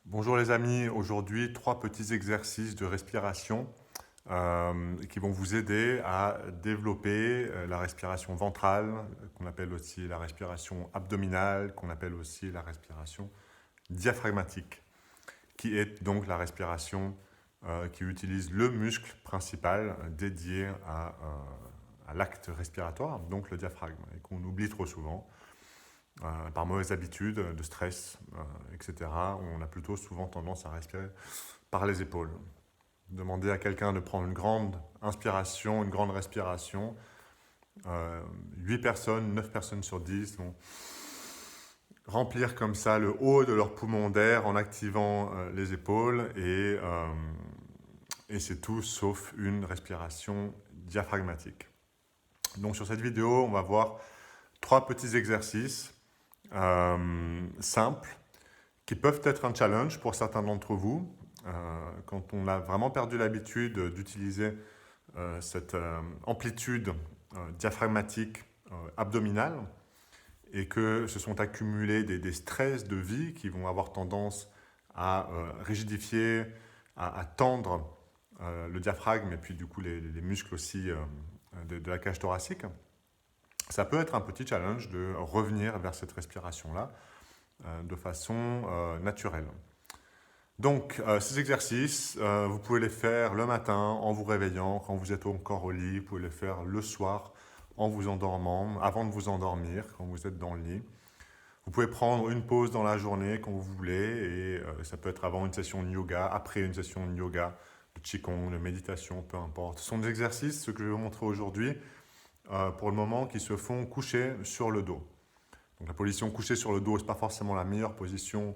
Bonjour les amis, aujourd'hui 3 petits exercices de respiration qui vont vous aider à développer la respiration ventrale, qu'on appelle aussi la respiration abdominale, qu'on appelle aussi la respiration diaphragmatique, qui est donc la respiration qui utilise le muscle principal dédié à l'acte respiratoire, donc le diaphragme, et qu'on oublie trop souvent par mauvaise habitude, de stress, etc. On a plutôt souvent tendance à respirer par les épaules. Demander à quelqu'un de prendre une grande inspiration, une grande respiration. 8 personnes, 9 personnes sur 10 vont remplir comme ça le haut de leur poumon d'air en activant les épaules et c'est tout sauf une respiration diaphragmatique. Donc sur cette vidéo, on va voir 3 petits exercices simples qui peuvent être un challenge pour certains d'entre vous. Quand on a vraiment perdu l'habitude d'utiliser cette amplitude diaphragmatique abdominale et que se sont accumulés des stress de vie qui vont avoir tendance à rigidifier, à tendre le diaphragme et puis du coup les muscles aussi de la cage thoracique, ça peut être un petit challenge de revenir vers cette respiration-là de façon naturelle. Donc, ces exercices, vous pouvez les faire le matin en vous réveillant, quand vous êtes encore au lit. Vous pouvez les faire le soir en vous endormant, avant de vous endormir, quand vous êtes dans le lit. Vous pouvez prendre une pause dans la journée quand vous voulez, et ça peut être avant une session de yoga, après une session de yoga, de qigong, de méditation, peu importe. Ce sont des exercices, ce que je vais vous montrer aujourd'hui, pour le moment, qui se font coucher sur le dos. Donc la position couchée sur le dos, ce n'est pas forcément la meilleure position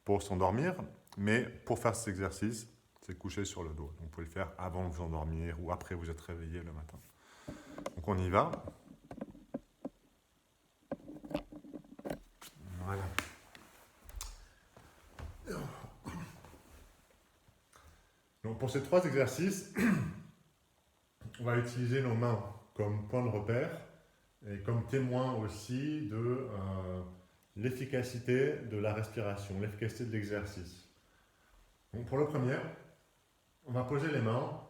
pour s'endormir, mais pour faire cet exercice, c'est coucher sur le dos. Donc vous pouvez le faire avant de vous endormir ou après vous êtes réveillé le matin. Donc on y va. Voilà. Donc pour ces 3 exercices, on va utiliser nos mains comme point de repère et comme témoin aussi de l'efficacité de la respiration, l'efficacité de l'exercice. Donc pour le premier, on va poser les mains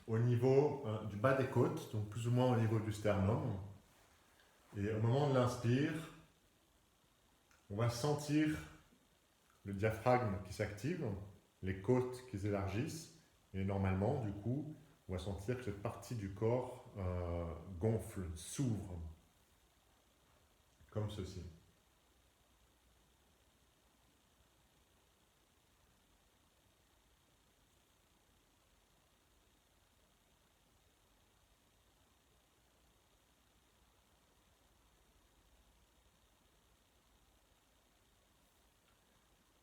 au niveau du bas des côtes, donc plus ou moins au niveau du sternum. Et au moment de l'inspire, on va sentir le diaphragme qui s'active, les côtes qui s'élargissent, et normalement, du coup, on va sentir que cette partie du corps gonfle, s'ouvre, comme ceci.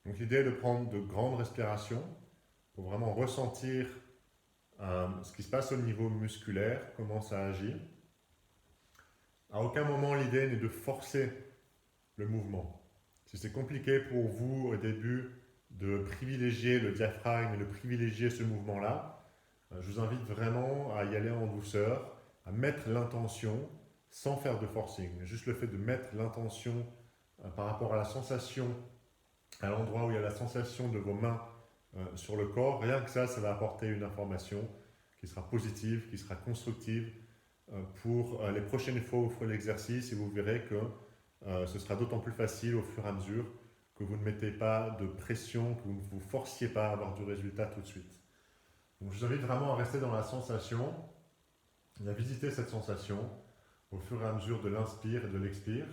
Donc l'idée est de prendre de grandes respirations pour vraiment ressentir ce qui se passe au niveau musculaire, comment ça agit. À aucun moment l'idée n'est de forcer le mouvement. Si c'est compliqué pour vous au début de privilégier le diaphragme et de privilégier ce mouvement-là, je vous invite vraiment à y aller en douceur, à mettre l'intention sans faire de forcing. Juste le fait de mettre l'intention par rapport à la sensation, à l'endroit où il y a la sensation de vos mains sur le corps, rien que ça va apporter une information qui sera positive, qui sera constructive pour les prochaines fois où vous ferez l'exercice et vous verrez que ce sera d'autant plus facile au fur et à mesure que vous ne mettez pas de pression, que vous ne vous forciez pas à avoir du résultat tout de suite. Donc je vous invite vraiment à rester dans la sensation et à visiter cette sensation au fur et à mesure de l'inspire et de l'expire.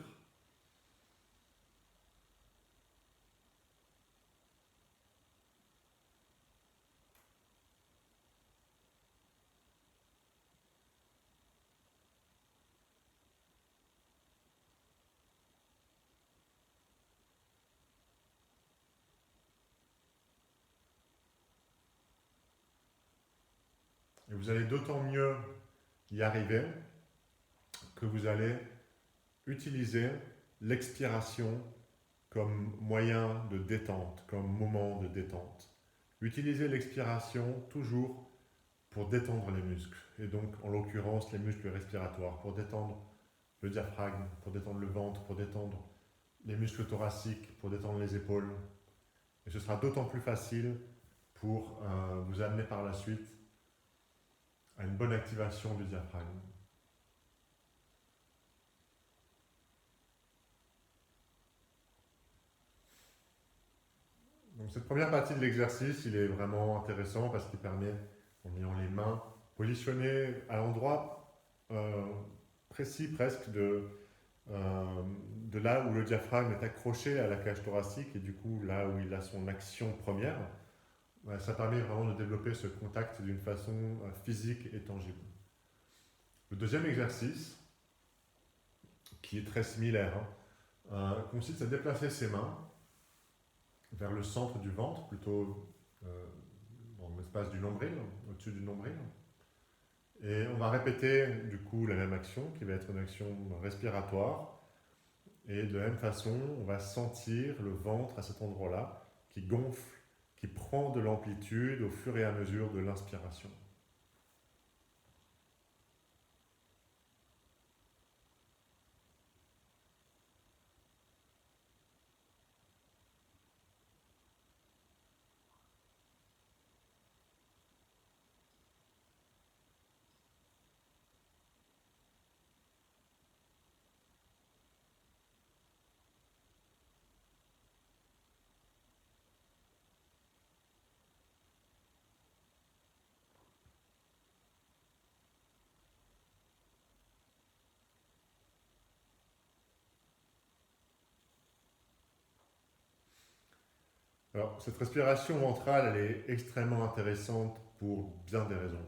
Et vous allez d'autant mieux y arriver que vous allez utiliser l'expiration comme moyen de détente, comme moment de détente. Utilisez l'expiration toujours pour détendre les muscles, et donc en l'occurrence les muscles respiratoires, pour détendre le diaphragme, pour détendre le ventre, pour détendre les muscles thoraciques, pour détendre les épaules. Et ce sera d'autant plus facile pour vous amener par la suite à une bonne activation du diaphragme. Donc cette première partie de l'exercice, il est vraiment intéressant parce qu'il permet, en ayant les mains positionnées à l'endroit précis presque de là où le diaphragme est accroché à la cage thoracique et du coup là où il a son action première, ça permet vraiment de développer ce contact d'une façon physique et tangible. Le deuxième exercice, qui est très similaire, consiste à déplacer ses mains vers le centre du ventre, plutôt dans l'espace du nombril, au-dessus du nombril. Et on va répéter du coup la même action, qui va être une action respiratoire. Et de la même façon, on va sentir le ventre à cet endroit-là qui gonfle, qui prend de l'amplitude au fur et à mesure de l'inspiration. Alors, cette respiration ventrale, elle est extrêmement intéressante pour bien des raisons.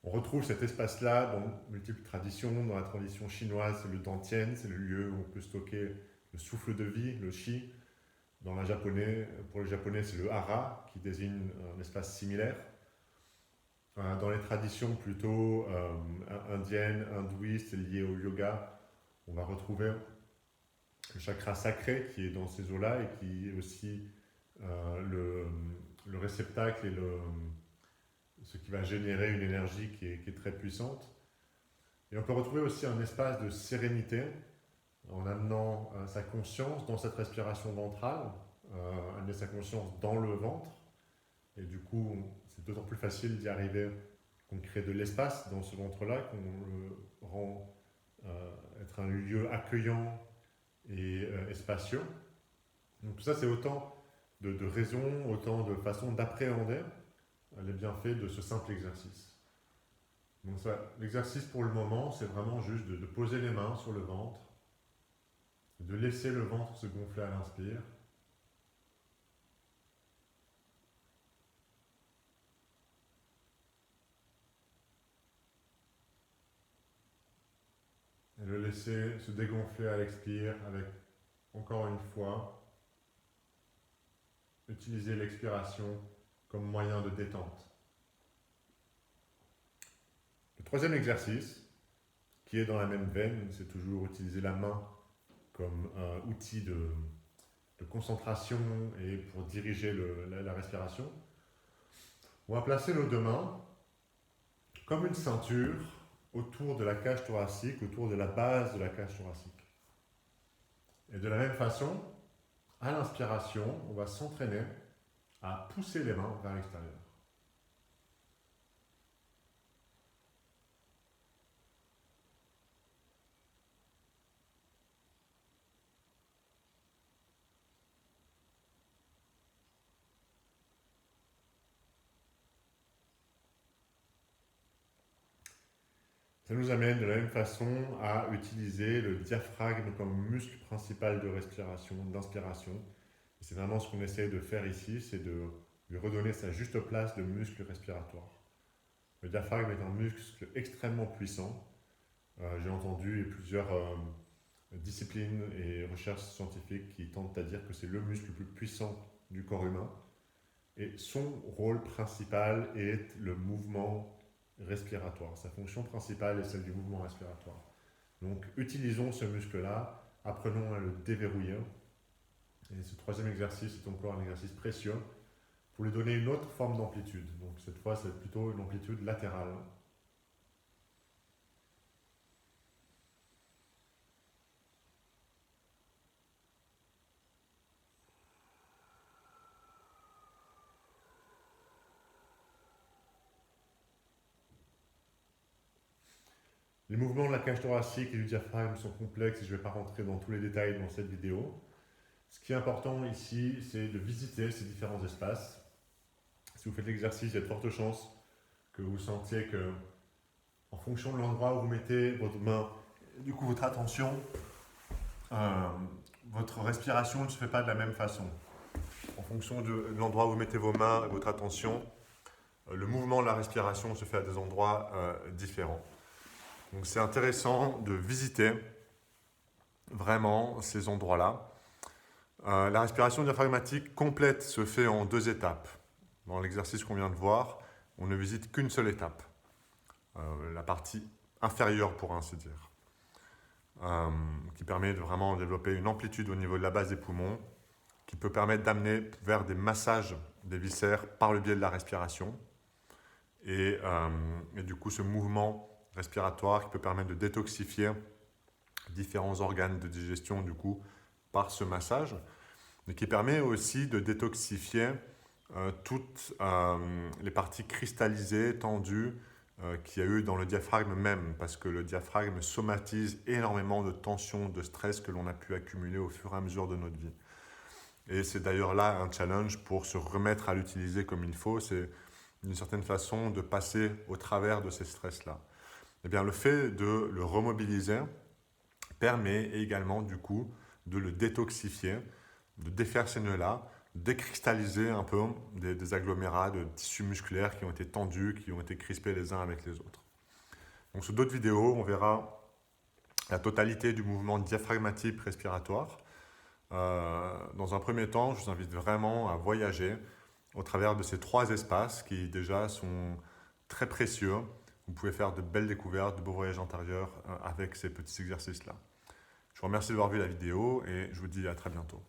On retrouve cet espace-là dans multiples traditions. Dans la tradition chinoise, c'est le dantian, c'est le lieu où on peut stocker le souffle de vie, le qi. Pour les japonais, c'est le hara, qui désigne un espace similaire. Dans les traditions plutôt indiennes, hindouistes, liées au yoga, on va retrouver le chakra sacré qui est dans ces eaux-là et qui est aussi le réceptacle et ce qui va générer une énergie qui est très puissante. Et on peut retrouver aussi un espace de sérénité en amenant sa conscience dans cette respiration ventrale, amener sa conscience dans le ventre. Et du coup, c'est d'autant plus facile d'y arriver qu'on crée de l'espace dans ce ventre-là, qu'on le rend être un lieu accueillant et spacieux. Donc tout ça, c'est autant de raisons, autant de façons d'appréhender les bienfaits de ce simple exercice. Donc l'exercice pour le moment, c'est vraiment juste de poser les mains sur le ventre, de laisser le ventre se gonfler à l'inspire, et le laisser se dégonfler à l'expire avec, encore une fois, utiliser l'expiration comme moyen de détente. Le troisième exercice, qui est dans la même veine, c'est toujours utiliser la main comme outil de concentration et pour diriger la respiration. On va placer nos deux mains comme une ceinture autour de la cage thoracique, autour de la base de la cage thoracique. Et de la même façon, à l'inspiration, on va s'entraîner à pousser les mains vers l'extérieur. Ça nous amène de la même façon à utiliser le diaphragme comme muscle principal de respiration, d'inspiration. C'est vraiment ce qu'on essaie de faire ici, c'est de lui redonner sa juste place de muscle respiratoire. Le diaphragme est un muscle extrêmement puissant. J'ai entendu plusieurs disciplines et recherches scientifiques qui tentent à dire que c'est le muscle le plus puissant du corps humain. Et son rôle principal est le mouvement respiratoire. Sa fonction principale est celle du mouvement respiratoire. Donc utilisons ce muscle-là, apprenons à le déverrouiller. Et ce troisième exercice est encore un exercice précieux pour lui donner une autre forme d'amplitude. Donc cette fois, c'est plutôt une amplitude latérale. Les mouvements de la cage thoracique et du diaphragme sont complexes et je ne vais pas rentrer dans tous les détails dans cette vidéo. Ce qui est important ici, c'est de visiter ces différents espaces. Si vous faites l'exercice, il y a de fortes chances que vous sentiez que, en fonction de l'endroit où vous mettez votre main, du coup votre attention, votre respiration ne se fait pas de la même façon. En fonction de l'endroit où vous mettez vos mains et votre attention, le mouvement de la respiration se fait à des endroits différents. Donc c'est intéressant de visiter vraiment ces endroits-là. La respiration diaphragmatique complète se fait en 2 étapes. Dans l'exercice qu'on vient de voir, on ne visite qu'une seule étape, la partie inférieure pour ainsi dire, qui permet de vraiment développer une amplitude au niveau de la base des poumons, qui peut permettre d'amener vers des massages des viscères par le biais de la respiration. Et du coup, ce mouvement respiratoire qui peut permettre de détoxifier différents organes de digestion du coup par ce massage, mais qui permet aussi de détoxifier toutes les parties cristallisées, tendues qu'il y a eu dans le diaphragme même, parce que le diaphragme somatise énormément de tensions, de stress que l'on a pu accumuler au fur et à mesure de notre vie. Et c'est d'ailleurs là un challenge pour se remettre à l'utiliser comme il faut, c'est d'une certaine façon de passer au travers de ces stress-là. Eh bien, le fait de le remobiliser permet également du coup de le détoxifier, de défaire ces nœuds-là, décristalliser un peu des agglomérats de tissus musculaires qui ont été tendus, qui ont été crispés les uns avec les autres. Donc sur d'autres vidéos, on verra la totalité du mouvement diaphragmatique respiratoire. Dans un premier temps, je vous invite vraiment à voyager au travers de ces 3 espaces qui déjà sont très précieux. Vous pouvez faire de belles découvertes, de beaux voyages intérieurs avec ces petits exercices-là. Je vous remercie d'avoir vu la vidéo et je vous dis à très bientôt.